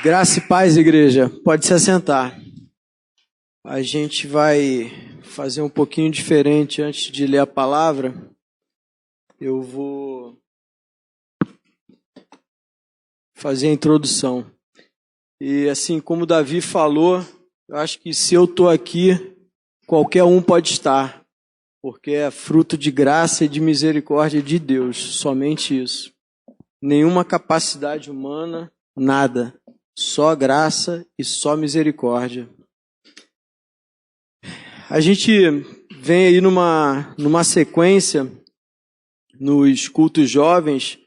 Graça e paz, igreja. Pode se assentar. A gente vai fazer um pouquinho diferente antes de ler a palavra. Eu vou fazer a introdução. E assim como Davi falou, eu acho que se eu estou aqui, qualquer um pode estar, porque é fruto de graça e de misericórdia de Deus, somente isso. Nenhuma capacidade humana, nada. Só graça e só misericórdia. A gente vem aí numa sequência nos cultos jovens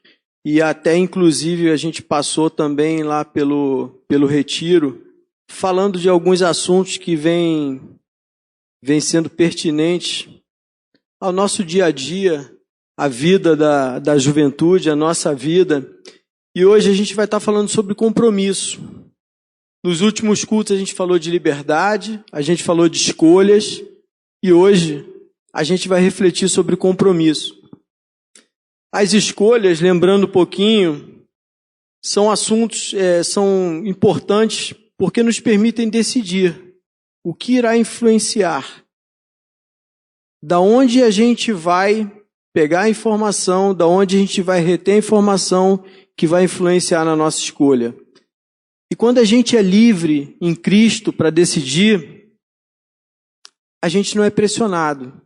e até inclusive a gente passou também lá pelo retiro, falando de alguns assuntos que vêm sendo pertinentes ao nosso dia a dia, a vida da juventude, a nossa vida. E hoje a gente vai estar falando sobre compromisso. Nos últimos cultos a gente falou de liberdade, a gente falou de escolhas, e hoje a gente vai refletir sobre compromisso. As escolhas, lembrando um pouquinho, são assuntos, são importantes porque nos permitem decidir o que irá influenciar. Da onde a gente vai pegar a informação, da onde a gente vai reter a informação que vai influenciar na nossa escolha. E quando a gente é livre em Cristo para decidir, a gente não é pressionado,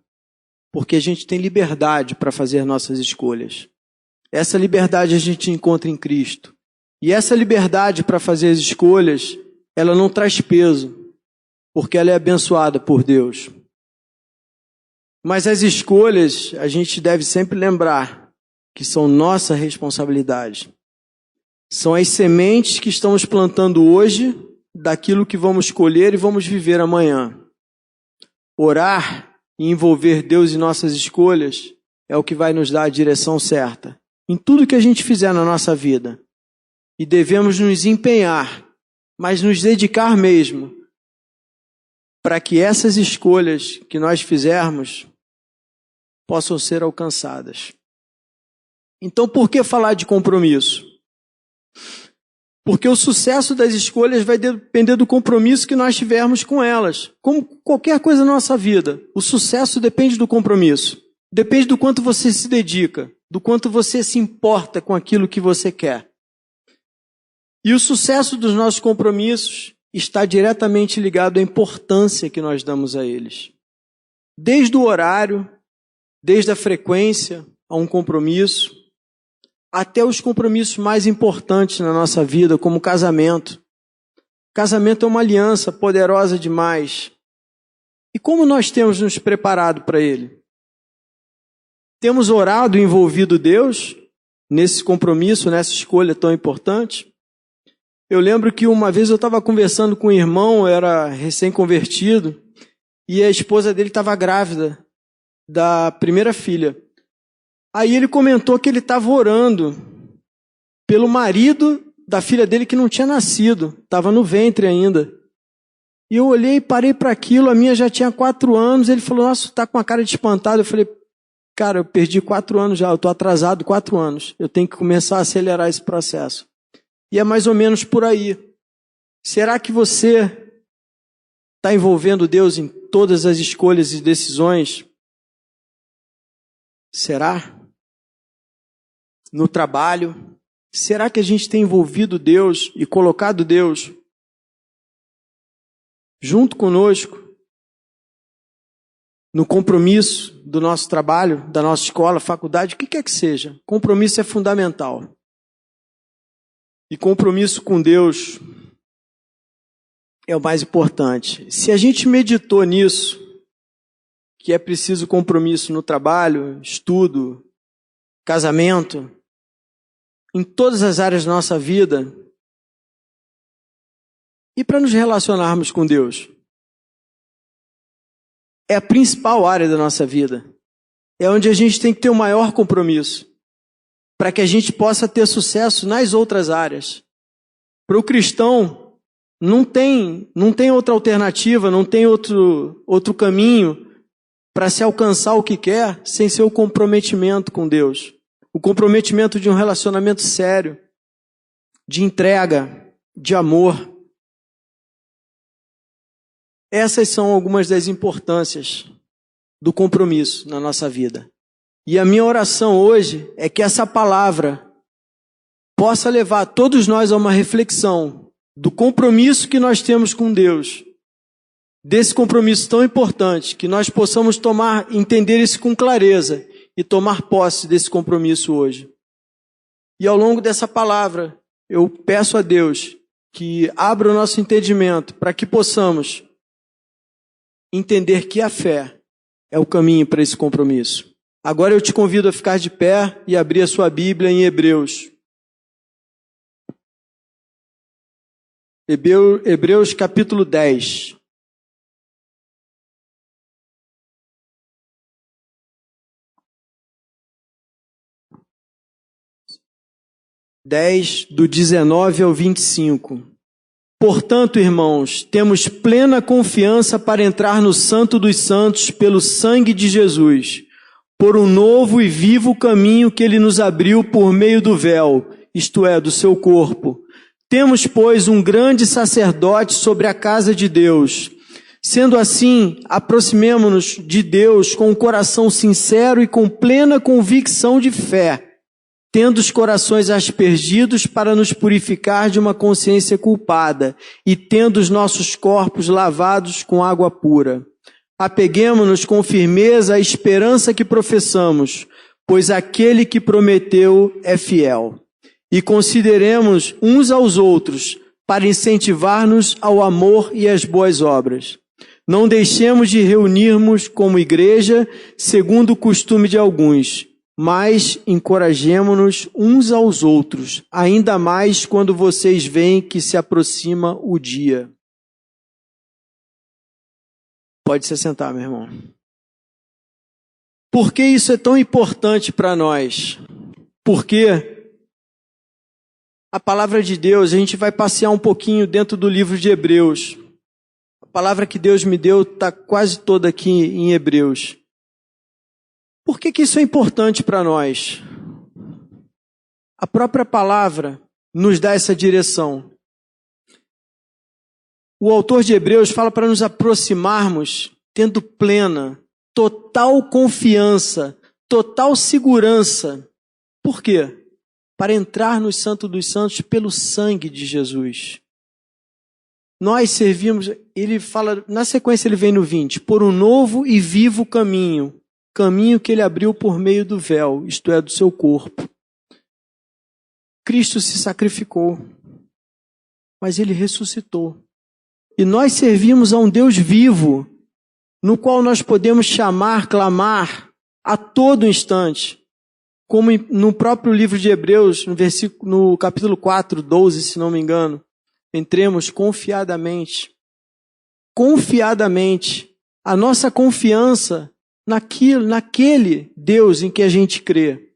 porque a gente tem liberdade para fazer nossas escolhas. Essa liberdade a gente encontra em Cristo. E essa liberdade para fazer as escolhas, ela não traz peso, porque ela é abençoada por Deus. Mas as escolhas, a gente deve sempre lembrar que são nossa responsabilidade. São as sementes que estamos plantando hoje daquilo que vamos colher e vamos viver amanhã. Orar e envolver Deus em nossas escolhas é o que vai nos dar a direção certa em tudo que a gente fizer na nossa vida. E devemos nos empenhar, mas nos dedicar mesmo, para que essas escolhas que nós fizermos possam ser alcançadas. Então, por que falar de compromisso? Porque o sucesso das escolhas vai depender do compromisso que nós tivermos com elas. Como qualquer coisa na nossa vida, o sucesso depende do compromisso. Depende do quanto você se dedica, do quanto você se importa com aquilo que você quer. E o sucesso dos nossos compromissos está diretamente ligado à importância que nós damos a eles. Desde o horário, desde a frequência a um compromisso, até os compromissos mais importantes na nossa vida, como o casamento. Casamento é uma aliança poderosa demais. E como nós temos nos preparado para ele? Temos orado e envolvido Deus nesse compromisso, nessa escolha tão importante? Eu lembro que uma vez eu estava conversando com um irmão, era recém-convertido, e a esposa dele estava grávida da primeira filha. Aí ele comentou que ele estava orando pelo marido da filha dele que não tinha nascido, estava no ventre ainda. E eu olhei e parei para aquilo, a minha já tinha 4 anos, ele falou, nossa, está com uma cara de espantado. Eu falei, cara, eu perdi 4 anos já, eu estou atrasado 4 anos, eu tenho que começar a acelerar esse processo. E é mais ou menos por aí. Será que você está envolvendo Deus em todas as escolhas e decisões? Será? No trabalho? Será que a gente tem envolvido Deus e colocado Deus junto conosco no compromisso do nosso trabalho, da nossa escola, faculdade, o que quer que seja? Compromisso é fundamental. E compromisso com Deus é o mais importante. Se a gente meditou nisso, que é preciso compromisso no trabalho, estudo, casamento, em todas as áreas da nossa vida, e para nos relacionarmos com Deus? É a principal área da nossa vida. É onde a gente tem que ter o maior compromisso, para que a gente possa ter sucesso nas outras áreas. Para o cristão, não tem outra alternativa, não tem outro caminho para se alcançar o que quer sem ser o comprometimento com Deus. O comprometimento de um relacionamento sério, de entrega, de amor. Essas são algumas das importâncias do compromisso na nossa vida. E a minha oração hoje é que essa palavra possa levar todos nós a uma reflexão do compromisso que nós temos com Deus, desse compromisso tão importante, que nós possamos entender isso com clareza e tomar posse desse compromisso hoje. E ao longo dessa palavra, eu peço a Deus que abra o nosso entendimento para que possamos entender que a fé é o caminho para esse compromisso. Agora eu te convido a ficar de pé e abrir a sua Bíblia em Hebreus. Hebreus capítulo 10. Do 19 ao 25. Portanto, irmãos, temos plena confiança para entrar no Santo dos Santos pelo sangue de Jesus, por um novo e vivo caminho que Ele nos abriu por meio do véu, isto é, do seu corpo. Temos, pois, um grande sacerdote sobre a casa de Deus. Sendo assim, aproximemo-nos de Deus com um coração sincero e com plena convicção de fé, tendo os corações aspergidos para nos purificar de uma consciência culpada e tendo os nossos corpos lavados com água pura. Apeguemo-nos com firmeza à esperança que professamos, pois aquele que prometeu é fiel. E consideremos uns aos outros para incentivar-nos ao amor e às boas obras. Não deixemos de reunirmos como igreja, segundo o costume de alguns, mas encorajemo-nos uns aos outros, ainda mais quando vocês veem que se aproxima o dia. Pode se sentar, meu irmão. Por que isso é tão importante para nós? Porque a palavra de Deus, a gente vai passear um pouquinho dentro do livro de Hebreus. A palavra que Deus me deu está quase toda aqui em Hebreus. Por que isso é importante para nós? A própria palavra nos dá essa direção. O autor de Hebreus fala para nos aproximarmos tendo plena, total confiança, total segurança. Por quê? Para entrar no Santo dos Santos pelo sangue de Jesus. Nós servimos, ele fala, na sequência ele vem no 20, por um novo e vivo caminho que ele abriu por meio do véu, isto é, do seu corpo. Cristo se sacrificou, mas ele ressuscitou. E nós servimos a um Deus vivo, no qual nós podemos chamar, clamar a todo instante. Como no próprio livro de Hebreus, no capítulo 4, 12, se não me engano, entremos confiadamente. Confiadamente. A nossa confiança naquele Deus em que a gente crê.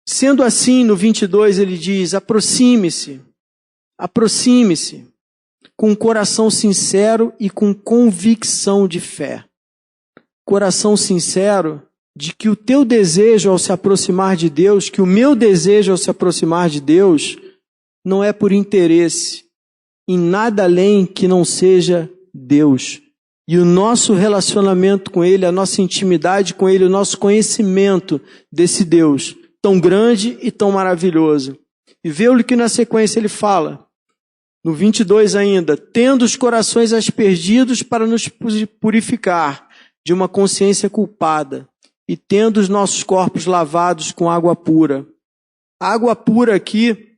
Sendo assim, no 22 ele diz, aproxime-se, com um coração sincero e com convicção de fé. Coração sincero de que o teu desejo ao se aproximar de Deus, que o meu desejo ao se aproximar de Deus, não é por interesse, em nada além que não seja Deus. E o nosso relacionamento com Ele, a nossa intimidade com Ele, o nosso conhecimento desse Deus, tão grande e tão maravilhoso. E vê o que na sequência ele fala, no 22 ainda, tendo os corações aspergidos para nos purificar de uma consciência culpada e tendo os nossos corpos lavados com água pura. A água pura aqui,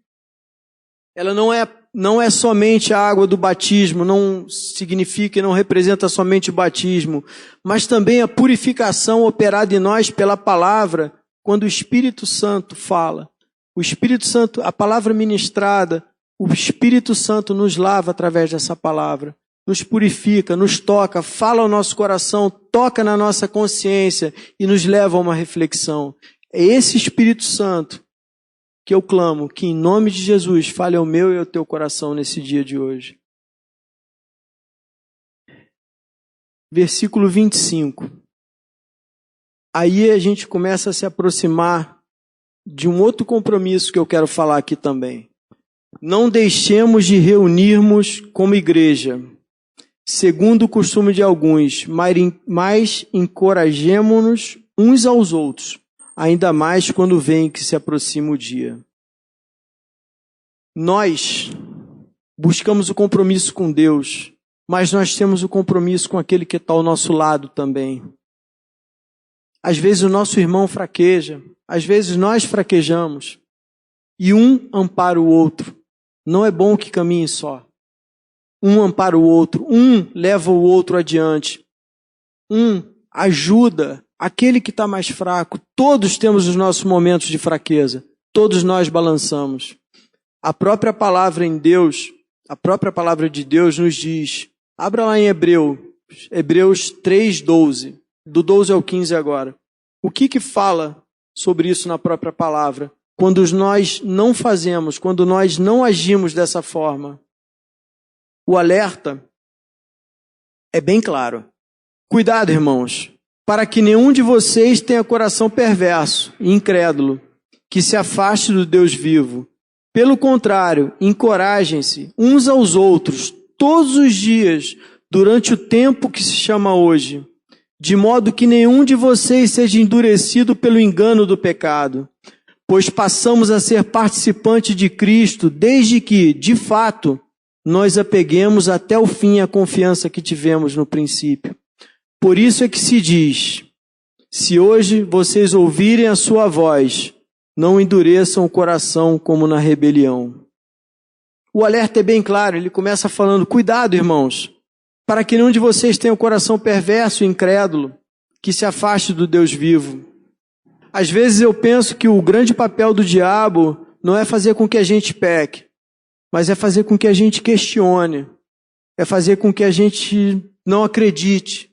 ela não é somente a água do batismo, não significa e não representa somente o batismo, mas também a purificação operada em nós pela palavra, quando o Espírito Santo fala. O Espírito Santo, a palavra ministrada, o Espírito Santo nos lava através dessa palavra, nos purifica, nos toca, fala ao nosso coração, toca na nossa consciência e nos leva a uma reflexão. É esse Espírito Santo que eu clamo, que em nome de Jesus fale ao meu e ao teu coração nesse dia de hoje. Versículo 25. Aí a gente começa a se aproximar de um outro compromisso que eu quero falar aqui também. não deixemos de reunirmos como igreja, segundo o costume de alguns, mas encorajemo-nos uns aos outros, ainda mais quando vem que se aproxima o dia. Nós buscamos o compromisso com Deus, mas nós temos o compromisso com aquele que está ao nosso lado também. Às vezes o nosso irmão fraqueja, às vezes nós fraquejamos, e um ampara o outro. Não é bom que caminhe só. Um ampara o outro, um leva o outro adiante, um ajuda aquele que está mais fraco. Todos temos os nossos momentos de fraqueza, todos nós balançamos. A própria palavra em Deus, a própria palavra de Deus nos diz, abra lá em Hebreus 3:12, do 12 ao 15 agora. O que fala sobre isso na própria palavra? Quando nós não fazemos, quando nós não agimos dessa forma, o alerta é bem claro. Cuidado, irmãos, para que nenhum de vocês tenha coração perverso e incrédulo, que se afaste do Deus vivo. Pelo contrário, encorajem-se uns aos outros todos os dias, durante o tempo que se chama hoje, de modo que nenhum de vocês seja endurecido pelo engano do pecado, pois passamos a ser participantes de Cristo, desde que, de fato, nós apeguemos até o fim a confiança que tivemos no princípio. Por isso é que se diz, se hoje vocês ouvirem a sua voz, não endureçam o coração como na rebelião. O alerta é bem claro, ele começa falando, cuidado, irmãos, para que nenhum de vocês tenha o coração perverso e incrédulo, que se afaste do Deus vivo. Às vezes eu penso que o grande papel do diabo não é fazer com que a gente peque, mas é fazer com que a gente questione, é fazer com que a gente não acredite,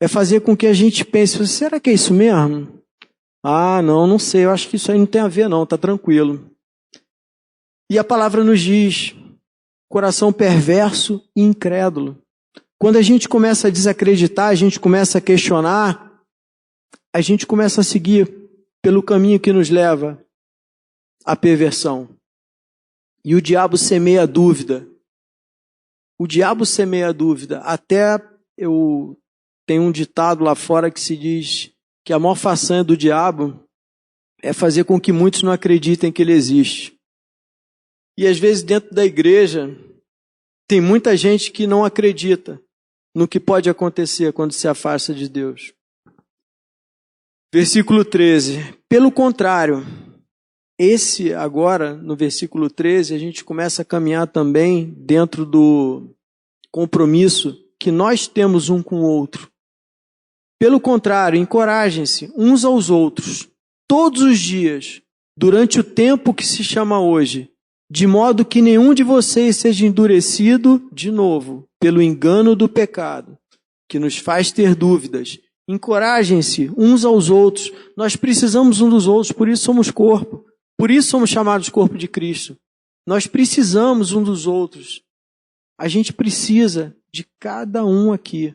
é fazer com que a gente pense, será que é isso mesmo? Ah, não sei, eu acho que isso aí não tem a ver não, tá tranquilo. E a palavra nos diz, coração perverso e incrédulo. Quando a gente começa a desacreditar, a gente começa a questionar, a gente começa a seguir pelo caminho que nos leva à perversão. E o diabo semeia a dúvida. O diabo semeia a dúvida. Até eu tenho um ditado lá fora que se diz que a maior façanha do diabo é fazer com que muitos não acreditem que ele existe. E às vezes dentro da igreja tem muita gente que não acredita no que pode acontecer quando se afasta de Deus. Versículo 13. Pelo contrário, esse agora, no versículo 13, a gente começa a caminhar também dentro do compromisso que nós temos um com o outro. Pelo contrário, encorajem-se uns aos outros, todos os dias, durante o tempo que se chama hoje, de modo que nenhum de vocês seja endurecido, de novo, pelo engano do pecado, que nos faz ter dúvidas. Encorajem-se uns aos outros. Nós precisamos uns dos outros, por isso somos corpo. Por isso somos chamados corpo de Cristo. Nós precisamos uns dos outros. A gente precisa de cada um aqui.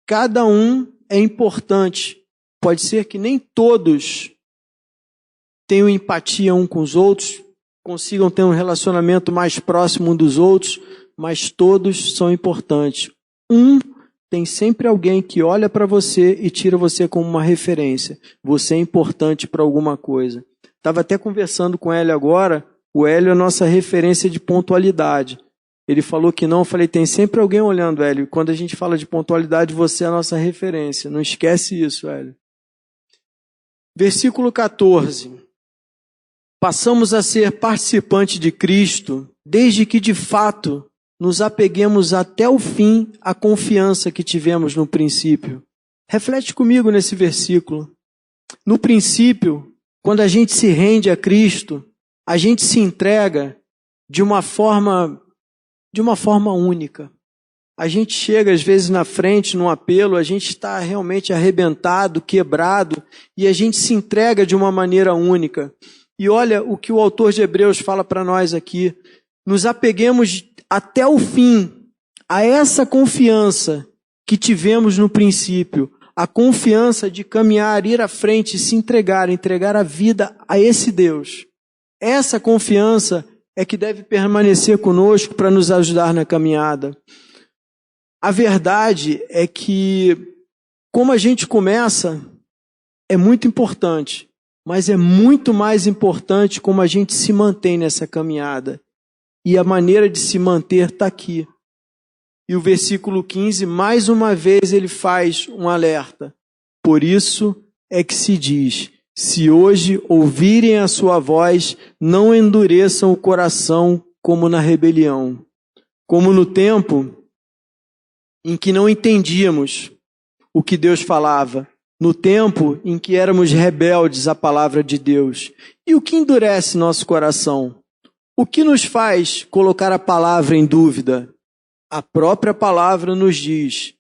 Cada um é importante. Pode ser que nem todos tenham empatia um com os outros, consigam ter um relacionamento mais próximo um dos outros, mas todos são importantes. Tem sempre alguém que olha para você e tira você como uma referência. Você é importante para alguma coisa. Estava até conversando com o Hélio agora. O Hélio é a nossa referência de pontualidade. Ele falou que não. Eu falei, tem sempre alguém olhando, Hélio. Quando a gente fala de pontualidade, você é a nossa referência. Não esquece isso, Hélio. Versículo 14. Passamos a ser participantes de Cristo, desde que de fato nos apeguemos até o fim à confiança que tivemos no princípio. Reflete comigo nesse versículo. No princípio, quando a gente se rende a Cristo, a gente se entrega de uma forma única. A gente chega às vezes na frente, num apelo, a gente está realmente arrebentado, quebrado, e a gente se entrega de uma maneira única. E olha o que o autor de Hebreus fala para nós aqui. Nos apeguemos até o fim a essa confiança que tivemos no princípio. A confiança de caminhar, ir à frente, se entregar a vida a esse Deus. Essa confiança é que deve permanecer conosco para nos ajudar na caminhada. A verdade é que, como a gente começa, é muito importante, mas é muito mais importante como a gente se mantém nessa caminhada. E a maneira de se manter está aqui. E o versículo 15, mais uma vez, ele faz um alerta. Por isso é que se diz, se hoje ouvirem a sua voz, não endureçam o coração como na rebelião. Como no tempo em que não entendíamos o que Deus falava, no tempo em que éramos rebeldes à palavra de Deus. E o que endurece nosso coração? O que nos faz colocar a palavra em dúvida? A própria palavra nos diz.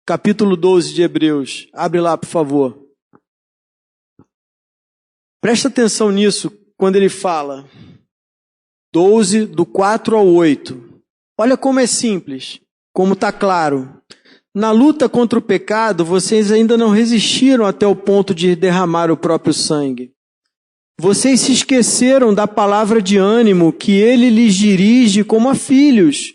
Capítulo 12 de Hebreus. Abre lá, por favor. Presta atenção nisso quando ele fala. 12, do 4 ao 8. Olha como é simples, como está claro. Na luta contra o pecado, vocês ainda não resistiram até o ponto de derramar o próprio sangue. Vocês se esqueceram da palavra de ânimo que ele lhes dirige como a filhos.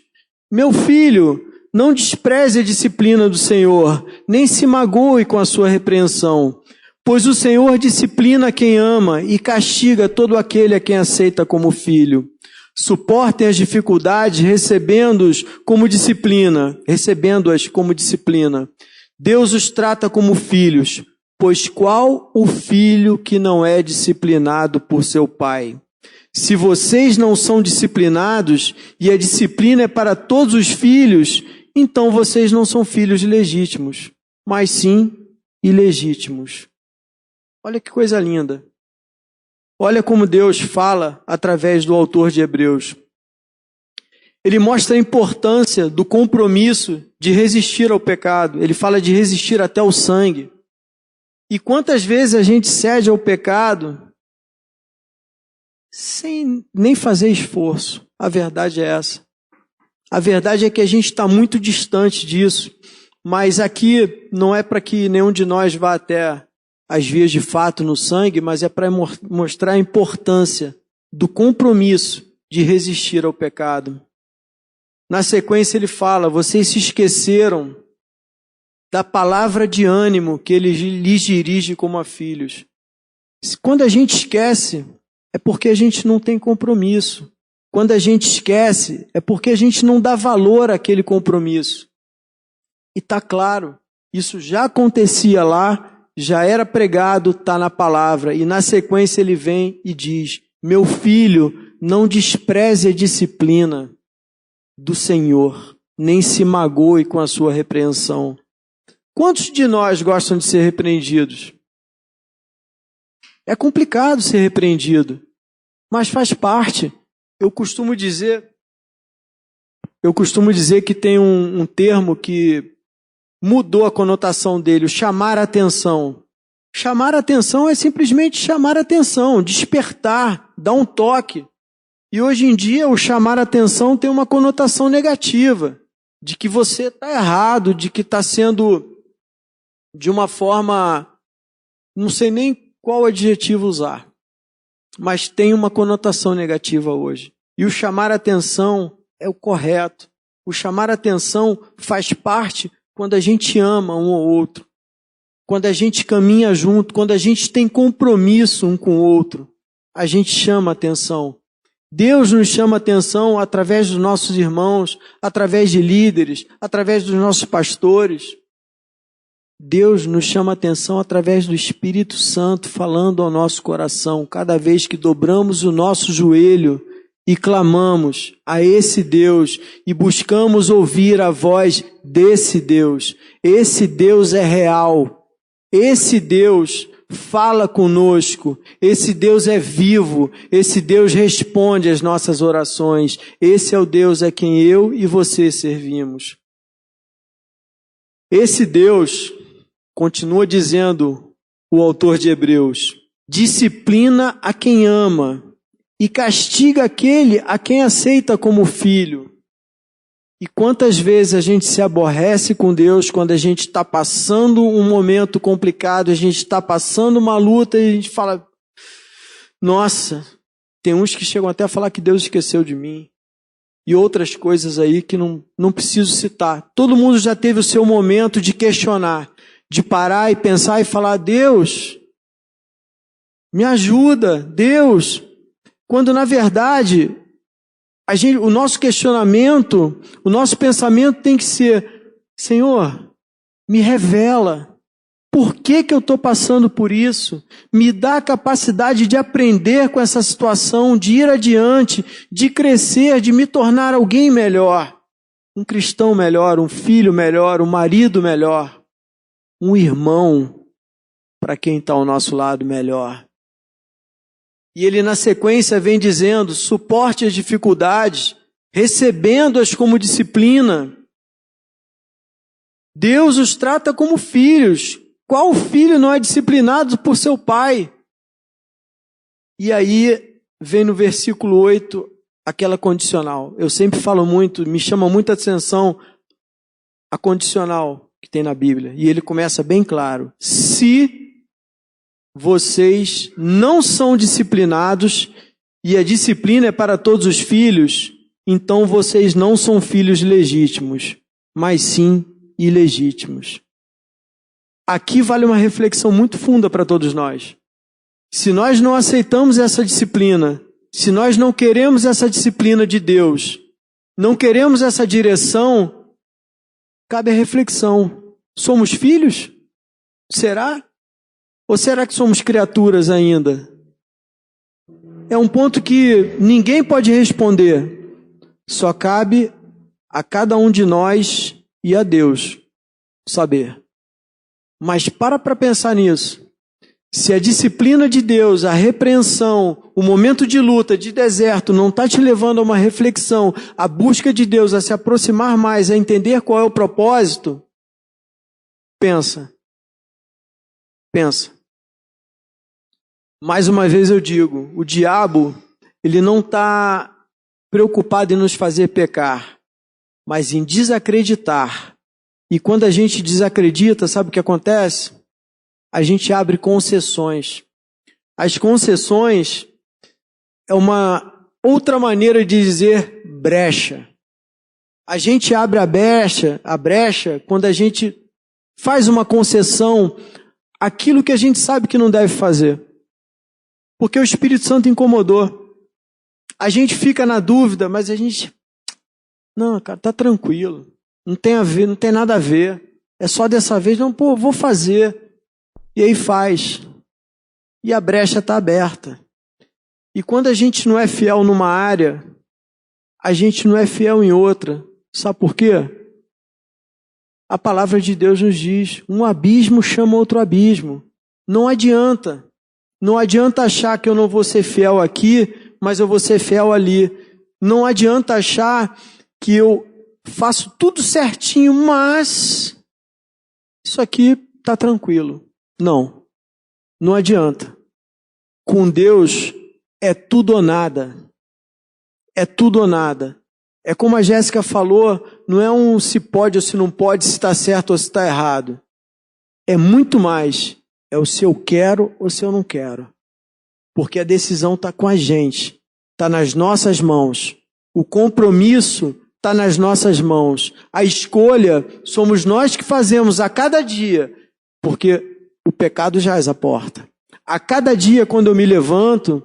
Meu filho, não despreze a disciplina do Senhor, nem se magoe com a sua repreensão. Pois o Senhor disciplina quem ama e castiga todo aquele a quem aceita como filho. Suportem as dificuldades recebendo-as como disciplina. Deus os trata como filhos. Pois qual o filho que não é disciplinado por seu pai? Se vocês não são disciplinados, e a disciplina é para todos os filhos, então vocês não são filhos legítimos, mas sim ilegítimos. Olha que coisa linda. Olha como Deus fala através do autor de Hebreus. Ele mostra a importância do compromisso de resistir ao pecado. Ele fala de resistir até o sangue. E quantas vezes a gente cede ao pecado sem nem fazer esforço? A verdade é essa. A verdade é que a gente está muito distante disso. Mas aqui não é para que nenhum de nós vá até as vias de fato no sangue, mas é para mostrar a importância do compromisso de resistir ao pecado. Na sequência ele fala, vocês se esqueceram da palavra de ânimo que ele lhes dirige como a filhos. Quando a gente esquece, é porque a gente não tem compromisso. Quando a gente esquece, é porque a gente não dá valor àquele compromisso. E está claro, isso já acontecia lá, já era pregado, está na palavra. E na sequência ele vem e diz, meu filho, não despreze a disciplina do Senhor, nem se magoe com a sua repreensão. Quantos de nós gostam de ser repreendidos? É complicado ser repreendido, mas faz parte. Eu costumo dizer que tem um termo que mudou a conotação dele, o chamar a atenção. Chamar a atenção é simplesmente chamar a atenção, despertar, dar um toque. E hoje em dia o chamar a atenção tem uma conotação negativa, de que você está errado, de que está sendo de uma forma, não sei nem qual adjetivo usar, mas tem uma conotação negativa hoje. E o chamar a atenção é o correto. O chamar a atenção faz parte quando a gente ama um ao outro, quando a gente caminha junto, quando a gente tem compromisso um com o outro, a gente chama a atenção. Deus nos chama a atenção através dos nossos irmãos, através de líderes, através dos nossos pastores. Deus nos chama a atenção através do Espírito Santo falando ao nosso coração, cada vez que dobramos o nosso joelho e clamamos a esse Deus e buscamos ouvir a voz desse Deus. Esse Deus é real. Esse Deus fala conosco. Esse Deus é vivo. Esse Deus responde às nossas orações. Esse é o Deus a quem eu e você servimos. Esse Deus, continua dizendo o autor de Hebreus, disciplina a quem ama e castiga aquele a quem aceita como filho. E quantas vezes a gente se aborrece com Deus quando a gente está passando um momento complicado, a gente está passando uma luta e a gente fala, nossa, Tem uns que chegam até a falar que Deus esqueceu de mim. E outras coisas aí que não preciso citar. Todo mundo já teve o seu momento de questionar, de parar e pensar e falar: Deus, me ajuda, Deus. Quando na verdade, o nosso questionamento, o nosso pensamento tem que ser: Senhor, me revela. Por que eu estou passando por isso? Me dá a capacidade de aprender com essa situação, de ir adiante, de crescer, de me tornar alguém melhor. Um cristão melhor, um filho melhor, um marido melhor. Um irmão, para quem está ao nosso lado, melhor. E ele na sequência vem dizendo: suporte as dificuldades, recebendo-as como disciplina. Deus os trata como filhos. Qual filho não é disciplinado por seu pai? E aí vem no versículo 8 aquela condicional. Eu sempre falo muito, me chama muita atenção a condicional que tem na Bíblia. E ele começa bem claro: se vocês não são disciplinados, e a disciplina é para todos os filhos, então vocês não são filhos legítimos, mas sim ilegítimos. Aqui vale uma reflexão muito funda para todos nós. Se nós não aceitamos essa disciplina, se nós não queremos essa disciplina de Deus, não queremos essa direção, cabe a reflexão. Somos filhos? Será? Ou será que somos criaturas ainda? É um ponto que ninguém pode responder. Só cabe a cada um de nós e a Deus saber. Mas para pensar nisso. Se a disciplina de Deus, a repreensão, o momento de luta, de deserto, não está te levando a uma reflexão, a busca de Deus, a se aproximar mais, a entender qual é o propósito, pensa. Pensa. Mais uma vez eu digo, o diabo, ele não está preocupado em nos fazer pecar, mas em desacreditar. E quando a gente desacredita, sabe o que acontece? A gente abre concessões. As concessões é uma outra maneira de dizer brecha. A gente abre a brecha quando a gente faz uma concessão àquilo que a gente sabe que não deve fazer. Porque o Espírito Santo incomodou. A gente fica na dúvida, mas a gente... Não, cara, tá tranquilo. Não tem a ver, não tem nada a ver. É só dessa vez, não, pô, vou fazer. E aí faz. E a brecha está aberta. E quando a gente não é fiel numa área, a gente não é fiel em outra. Sabe por quê? A palavra de Deus nos diz, um abismo chama outro abismo. Não adianta. Não adianta achar que eu não vou ser fiel aqui, mas eu vou ser fiel ali. Não adianta achar que eu faço tudo certinho, mas isso aqui está tranquilo. Não, não adianta. Com Deus é tudo ou nada. É tudo ou nada. É como a Jéssica falou, não é um se pode ou se não pode, se está certo ou se está errado. É muito mais. É o se eu quero ou se eu não quero. Porque a decisão está com a gente. Está nas nossas mãos. O compromisso está nas nossas mãos. A escolha somos nós que fazemos a cada dia. Porque o pecado jaz à porta. A cada dia, quando eu me levanto,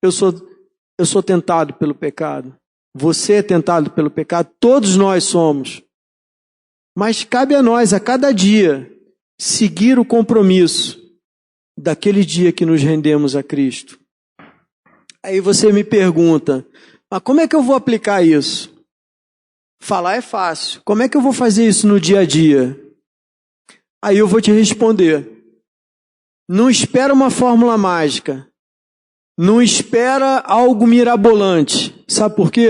eu sou tentado pelo pecado. Você é tentado pelo pecado. Todos nós somos. Mas cabe a nós, a cada dia, seguir o compromisso daquele dia que nos rendemos a Cristo. Aí você me pergunta, mas como é que eu vou aplicar isso? Falar é fácil. Como é que eu vou fazer isso no dia a dia? Aí eu vou te responder. Não espera uma fórmula mágica. Não espera algo mirabolante. Sabe por quê?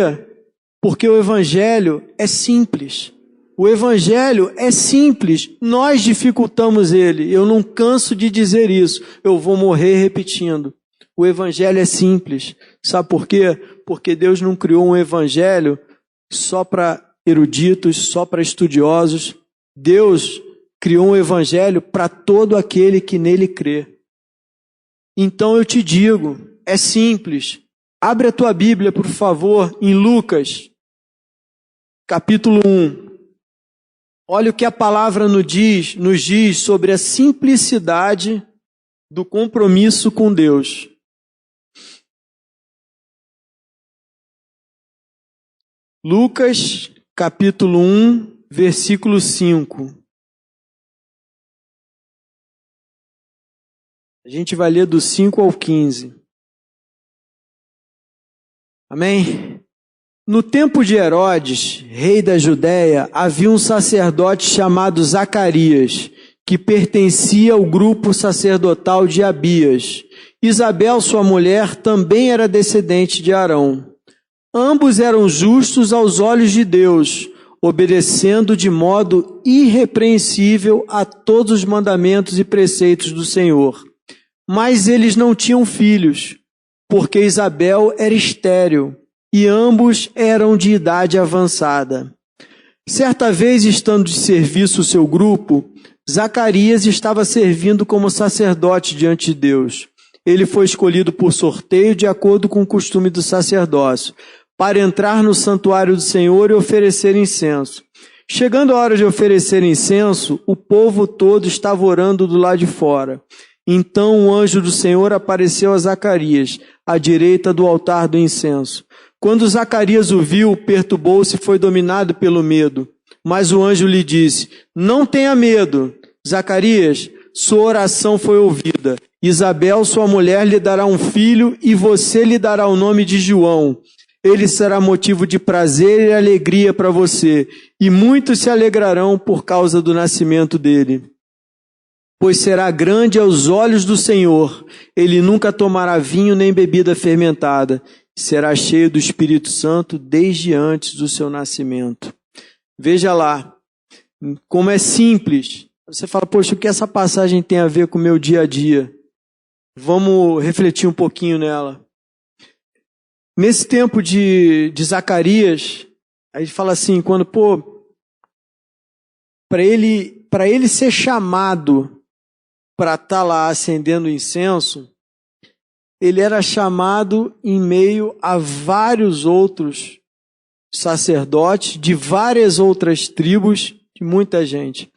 Porque o Evangelho é simples. O Evangelho é simples. Nós dificultamos ele. Eu não canso de dizer isso. Eu vou morrer repetindo. O Evangelho é simples. Sabe por quê? Porque Deus não criou um Evangelho só para eruditos, só para estudiosos. Deus criou um Evangelho para todo aquele que nele crê. Então eu te digo, é simples. Abre a tua Bíblia, por favor, em Lucas, capítulo 1. Olha o que a palavra nos diz sobre a simplicidade do compromisso com Deus. Lucas, capítulo 1, versículo 5. A gente vai ler do 5 ao 15. Amém? No tempo de Herodes, rei da Judéia, havia um sacerdote chamado Zacarias, que pertencia ao grupo sacerdotal de Abias. Isabel, sua mulher, também era descendente de Arão. Ambos eram justos aos olhos de Deus, obedecendo de modo irrepreensível a todos os mandamentos e preceitos do Senhor. Mas eles não tinham filhos, porque Isabel era estéril, e ambos eram de idade avançada. Certa vez, estando de serviço o seu grupo, Zacarias estava servindo como sacerdote diante de Deus. Ele foi escolhido por sorteio de acordo com o costume do sacerdócio, para entrar no santuário do Senhor e oferecer incenso. Chegando a hora de oferecer incenso, o povo todo estava orando do lado de fora. Então o anjo do Senhor apareceu a Zacarias, à direita do altar do incenso. Quando Zacarias o viu, perturbou-se e foi dominado pelo medo. Mas o anjo lhe disse: não tenha medo, Zacarias, sua oração foi ouvida. Isabel, sua mulher, lhe dará um filho e você lhe dará o nome de João. Ele será motivo de prazer e alegria para você, e muitos se alegrarão por causa do nascimento dele. Pois será grande aos olhos do Senhor, ele nunca tomará vinho nem bebida fermentada, será cheio do Espírito Santo desde antes do seu nascimento. Veja lá, como é simples. Você fala, poxa, o que essa passagem tem a ver com o meu dia a dia? Vamos refletir um pouquinho nela. Nesse tempo de Zacarias, a gente fala assim, quando, para ele ser chamado para estar lá acendendo incenso, ele era chamado em meio a vários outros sacerdotes, de várias outras tribos, de muita gente.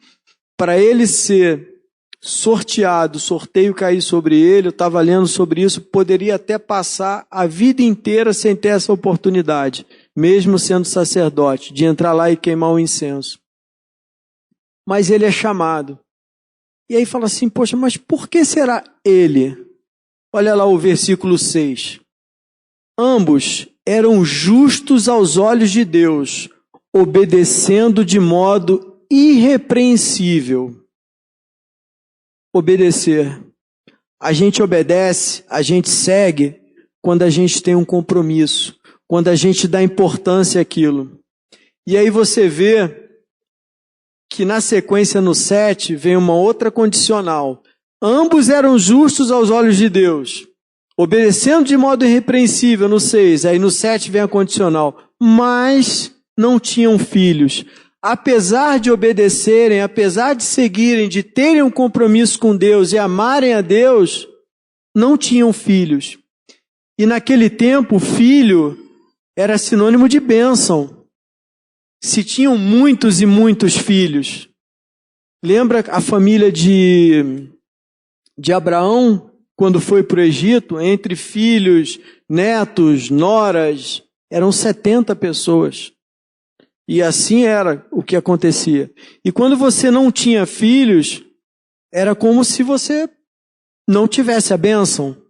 Para ele ser sorteado, sorteio cair sobre ele, eu estava lendo sobre isso, poderia até passar a vida inteira sem ter essa oportunidade, mesmo sendo sacerdote, de entrar lá e queimar o incenso. Mas ele é chamado. E aí fala assim, poxa, mas por que será ele? Olha lá o versículo 6. Ambos eram justos aos olhos de Deus, obedecendo de modo irrepreensível. Obedecer. A gente obedece, a gente segue quando a gente tem um compromisso, quando a gente dá importância àquilo. E aí você vê que na sequência no 7 vem uma outra condicional. Ambos eram justos aos olhos de Deus, obedecendo de modo irrepreensível no 6, aí no 7 vem a condicional, mas não tinham filhos. Apesar de obedecerem, apesar de seguirem, de terem um compromisso com Deus e amarem a Deus, não tinham filhos. E naquele tempo, filho era sinônimo de bênção. Se tinham muitos e muitos filhos. Lembra a família de Abraão, quando foi para o Egito, entre filhos, netos, noras, eram 70 pessoas. E assim era o que acontecia. E quando você não tinha filhos, era como se você não tivesse a bênção.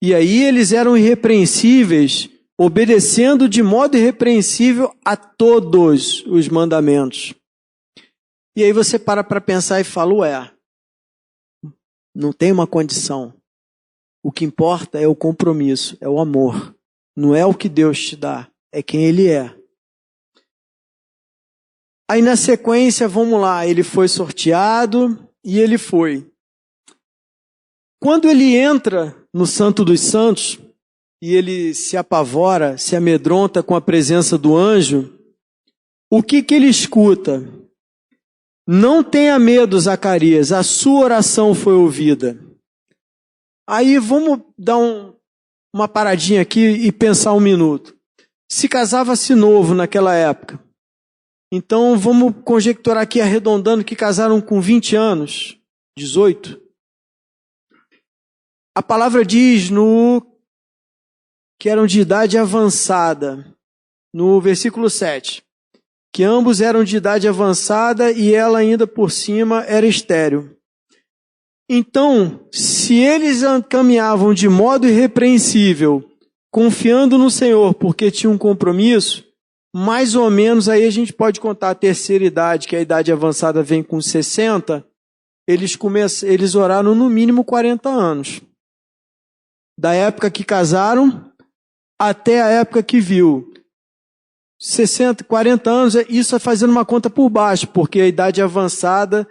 E aí eles eram irrepreensíveis, obedecendo de modo irrepreensível a todos os mandamentos. E aí você para pensar e fala, não tem uma condição. O que importa é o compromisso, é o amor. Não é o que Deus te dá, é quem Ele é. Aí na sequência, vamos lá, ele foi sorteado e ele foi. Quando ele entra no Santo dos Santos e ele se apavora, se amedronta com a presença do anjo, o que ele escuta? Não tenha medo, Zacarias, a sua oração foi ouvida. Aí vamos dar uma paradinha aqui e pensar um minuto. Se casava-se novo naquela época. Então vamos conjecturar aqui, arredondando, que casaram com 20 anos, 18. A palavra diz que eram de idade avançada, no versículo 7. Que ambos eram de idade avançada e ela ainda por cima era estéril. Então, se eles caminhavam de modo irrepreensível, confiando no Senhor porque tinham um compromisso, mais ou menos aí a gente pode contar a terceira idade, que a idade avançada vem com 60, eles oraram no mínimo 40 anos. Da época que casaram até a época que viu. 60, 40 anos, isso é fazendo uma conta por baixo, porque a idade avançada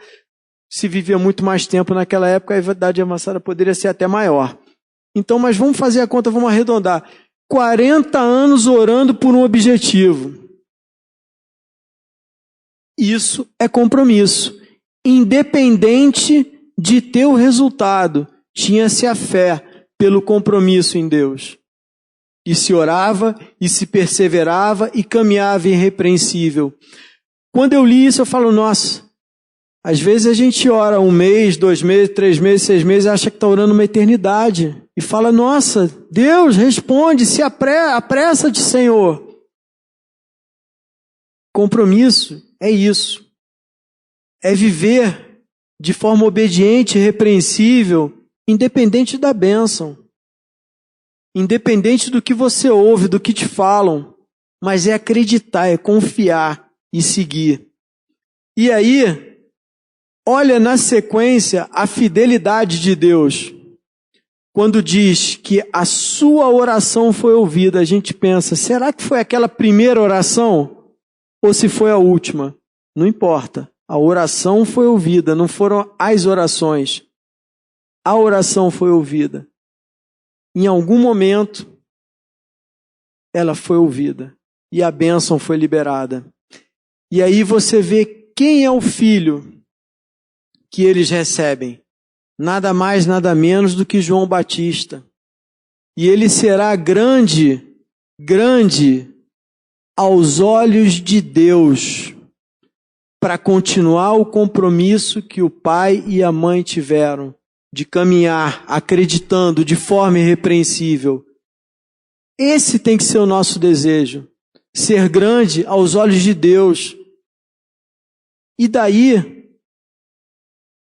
se vivia muito mais tempo naquela época, a idade avançada poderia ser até maior. Então, mas vamos fazer a conta, vamos arredondar. 40 anos orando por um objetivo. Isso é compromisso. Independente de ter o resultado, tinha-se a fé pelo compromisso em Deus. E se orava, e se perseverava, e caminhava irrepreensível. Quando eu li isso, eu falo, nossa, às vezes a gente ora 1 mês, 2 meses, 3 meses, 6 meses, acha que está orando uma eternidade. E fala, nossa, Deus, responde, se apressa-te, Senhor. Compromisso é isso. É viver de forma obediente, irrepreensível, independente da bênção. Independente do que você ouve, do que te falam, mas é acreditar, é confiar e seguir. E aí, olha na sequência a fidelidade de Deus. Quando diz que a sua oração foi ouvida, a gente pensa, será que foi aquela primeira oração? Ou se foi a última? Não importa. A oração foi ouvida, não foram as orações. A oração foi ouvida. Em algum momento, ela foi ouvida e a bênção foi liberada. E aí você vê quem é o filho que eles recebem. Nada mais, nada menos do que João Batista. E ele será grande aos olhos de Deus, para continuar o compromisso que o pai e a mãe tiveram. De caminhar, acreditando de forma irrepreensível. Esse tem que ser o nosso desejo. Ser grande aos olhos de Deus. E daí,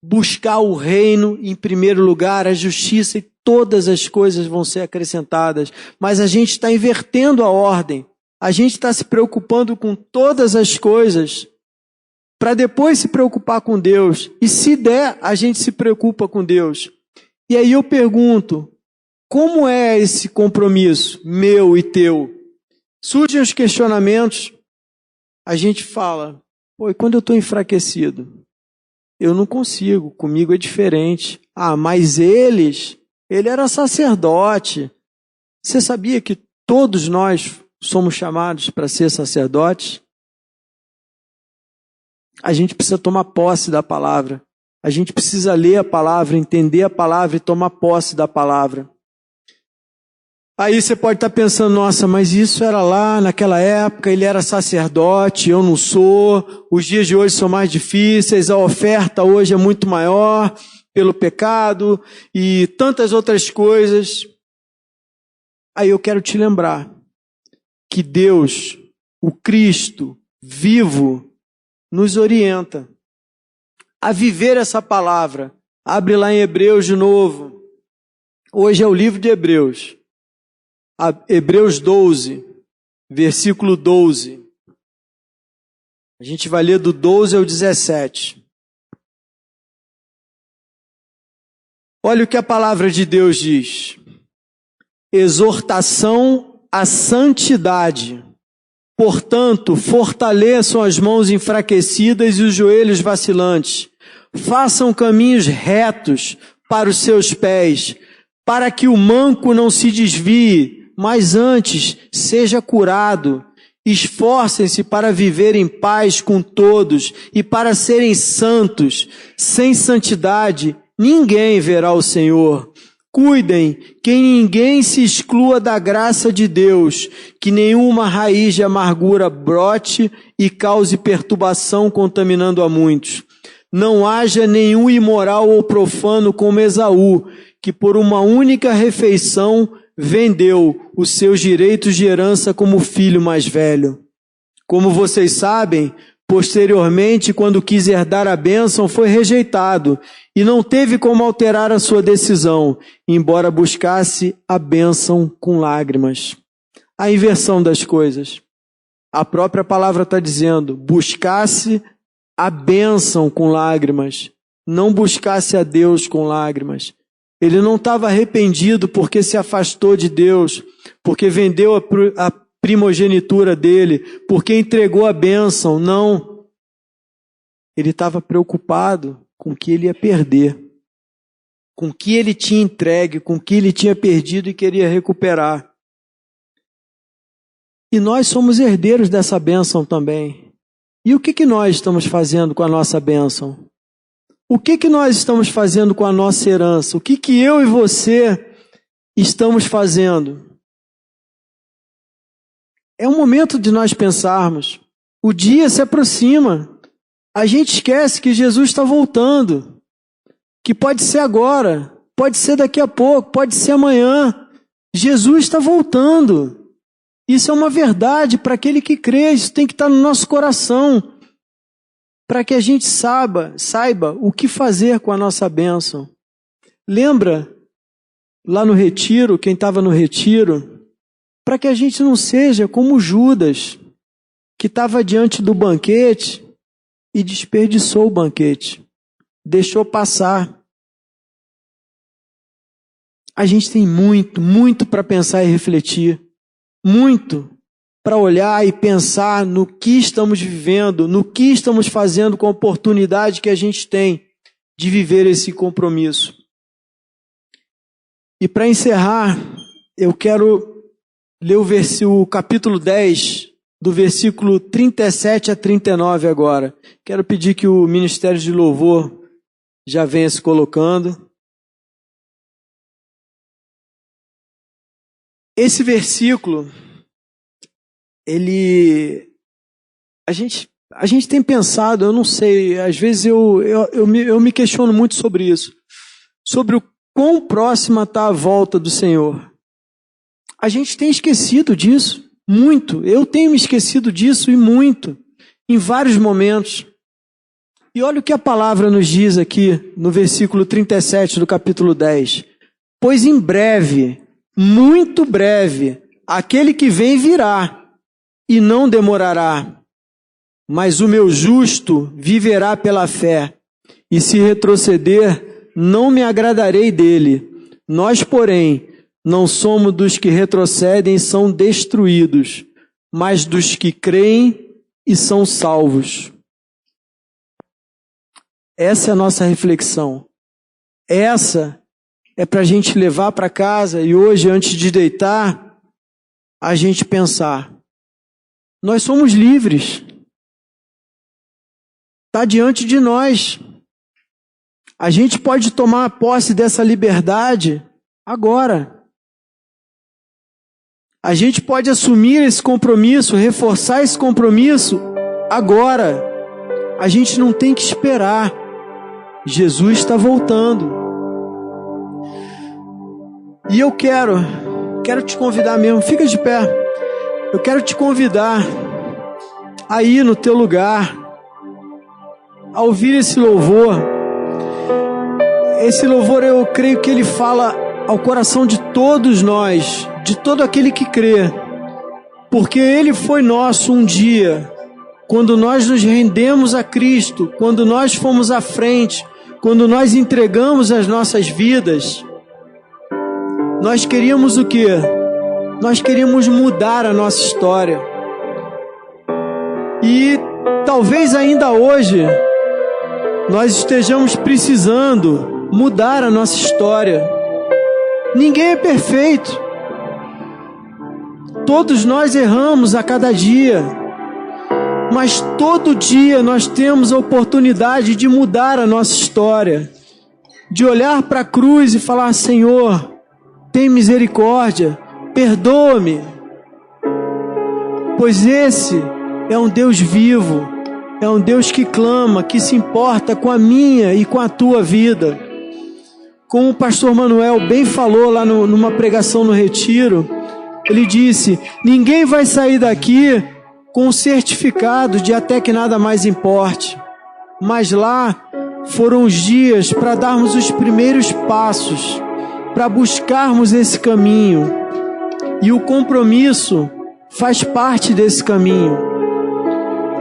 buscar o reino em primeiro lugar, a justiça, e todas as coisas vão ser acrescentadas. Mas a gente está invertendo a ordem. A gente está se preocupando com todas as coisas, para depois se preocupar com Deus. E se der, a gente se preocupa com Deus. E aí eu pergunto, como é esse compromisso meu e teu? Surgem os questionamentos, a gente fala, pô, e quando eu estou enfraquecido? Eu não consigo, comigo é diferente. Ah, mas ele era sacerdote. Você sabia que todos nós somos chamados para ser sacerdotes? A gente precisa tomar posse da palavra. A gente precisa ler a palavra, entender a palavra e tomar posse da palavra. Aí você pode estar pensando, nossa, mas isso era lá naquela época, ele era sacerdote, eu não sou, os dias de hoje são mais difíceis, a oferta hoje é muito maior pelo pecado e tantas outras coisas. Aí eu quero te lembrar que Deus, o Cristo vivo, nos orienta a viver essa palavra. Abre lá em Hebreus de novo. Hoje é o livro de Hebreus. Hebreus 12, versículo 12. A gente vai ler do 12 ao 17. Olha o que a palavra de Deus diz. Exortação à santidade. Portanto, fortaleçam as mãos enfraquecidas e os joelhos vacilantes. Façam caminhos retos para os seus pés, para que o manco não se desvie, mas antes seja curado. Esforcem-se para viver em paz com todos e para serem santos. Sem santidade, ninguém verá o Senhor. Cuidem que ninguém se exclua da graça de Deus, que nenhuma raiz de amargura brote e cause perturbação, contaminando a muitos. Não haja nenhum imoral ou profano como Esaú, que por uma única refeição vendeu os seus direitos de herança como filho mais velho. Como vocês sabem, posteriormente, quando quis herdar a bênção, foi rejeitado e não teve como alterar a sua decisão, embora buscasse a bênção com lágrimas. A inversão das coisas. A própria palavra está dizendo, buscasse a bênção com lágrimas, não buscasse a Deus com lágrimas. Ele não estava arrependido porque se afastou de Deus, porque vendeu a primogenitura dele, porque entregou a bênção. Não. Ele estava preocupado com o que ele ia perder, com o que ele tinha entregue, com o que ele tinha perdido e queria recuperar. E nós somos herdeiros dessa bênção também. E o que nós estamos fazendo com a nossa bênção? O que nós estamos fazendo com a nossa herança? O que eu e você estamos fazendo? É um momento de nós pensarmos. O dia se aproxima. A gente esquece que Jesus está voltando. Que pode ser agora, pode ser daqui a pouco, pode ser amanhã. Jesus está voltando. Isso é uma verdade para aquele que crê. Isso tem que estar no nosso coração. Para que a gente saiba o que fazer com a nossa bênção. Lembra, lá no retiro, quem estava no retiro, para que a gente não seja como Judas, que estava diante do banquete e desperdiçou o banquete, deixou passar. A gente tem muito para pensar e refletir, muito para olhar e pensar no que estamos vivendo, no que estamos fazendo com a oportunidade que a gente tem de viver esse compromisso. E para encerrar, eu quero ler o capítulo 10, do versículo 37 a 39 agora. Quero pedir que o Ministério de Louvor já venha se colocando. Esse versículo, a gente tem pensado, eu não sei, às vezes eu me questiono muito sobre isso, sobre o quão próxima está a volta do Senhor. A gente tem esquecido disso, muito. Eu tenho me esquecido disso e muito, em vários momentos. E olha o que a palavra nos diz aqui, no versículo 37 do capítulo 10. Pois em breve, muito breve, aquele que vem virá, e não demorará. Mas o meu justo viverá pela fé, e se retroceder, não me agradarei dele. Nós, porém, não somos dos que retrocedem e são destruídos, mas dos que creem e são salvos. Essa é a nossa reflexão. Essa é para a gente levar para casa e hoje, antes de deitar, a gente pensar. Nós somos livres. Está diante de nós. A gente pode tomar posse dessa liberdade agora. A gente pode assumir esse compromisso, reforçar esse compromisso agora. A gente não tem que esperar. Jesus está voltando. E eu quero te convidar mesmo, fica de pé. Eu quero te convidar a ir no teu lugar, a ouvir esse louvor. Esse louvor, eu creio que ele fala ao coração de todos nós, de todo aquele que crê, porque ele foi nosso um dia, quando nós nos rendemos a Cristo, quando nós fomos à frente, quando nós entregamos as nossas vidas. Nós queríamos o quê? Nós queríamos mudar a nossa história. E talvez ainda hoje nós estejamos precisando mudar a nossa história. Ninguém é perfeito. Todos nós erramos a cada dia. Mas todo dia nós temos a oportunidade de mudar a nossa história. de olhar para a cruz e falar: Senhor, tem misericórdia, perdoa-me. Pois esse é um Deus vivo, é um Deus que clama, que se importa com a minha e com a tua vida. Como o pastor Manuel bem falou lá numa pregação no retiro, ele disse: ninguém vai sair daqui com um certificado de até que nada mais importe. Mas lá foram os dias para darmos os primeiros passos, para buscarmos esse caminho. E o compromisso faz parte desse caminho.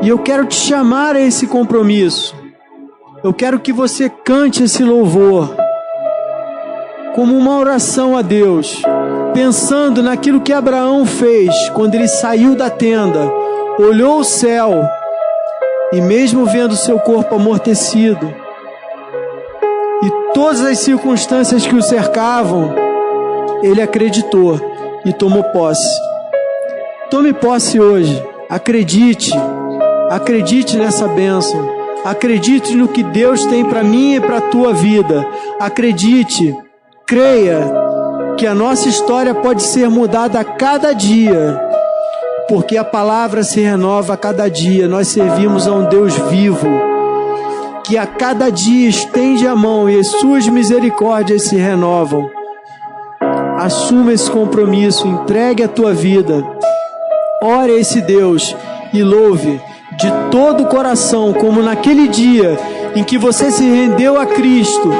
E eu quero te chamar a esse compromisso. Eu quero que você cante esse louvor como uma oração a Deus, pensando naquilo que Abraão fez quando ele saiu da tenda, olhou o céu e mesmo vendo seu corpo amortecido e todas as circunstâncias que o cercavam, ele acreditou e tomou posse. Tome posse hoje, acredite nessa bênção, acredite no que Deus tem para mim e para a tua vida, acredite, creia que a nossa história pode ser mudada a cada dia, porque a palavra se renova a cada dia. Nós servimos a um Deus vivo, que a cada dia estende a mão e as suas misericórdias se renovam. Assuma esse compromisso, entregue a tua vida, ore a esse Deus e louve de todo o coração, como naquele dia em que você se rendeu a Cristo,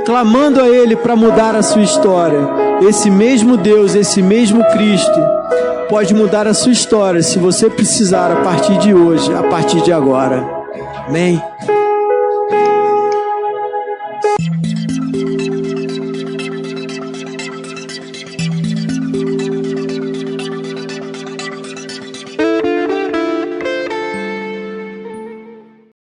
clamando a Ele para mudar a sua história. Esse mesmo Deus, esse mesmo Cristo, pode mudar a sua história se você precisar, a partir de hoje, a partir de agora. Amém?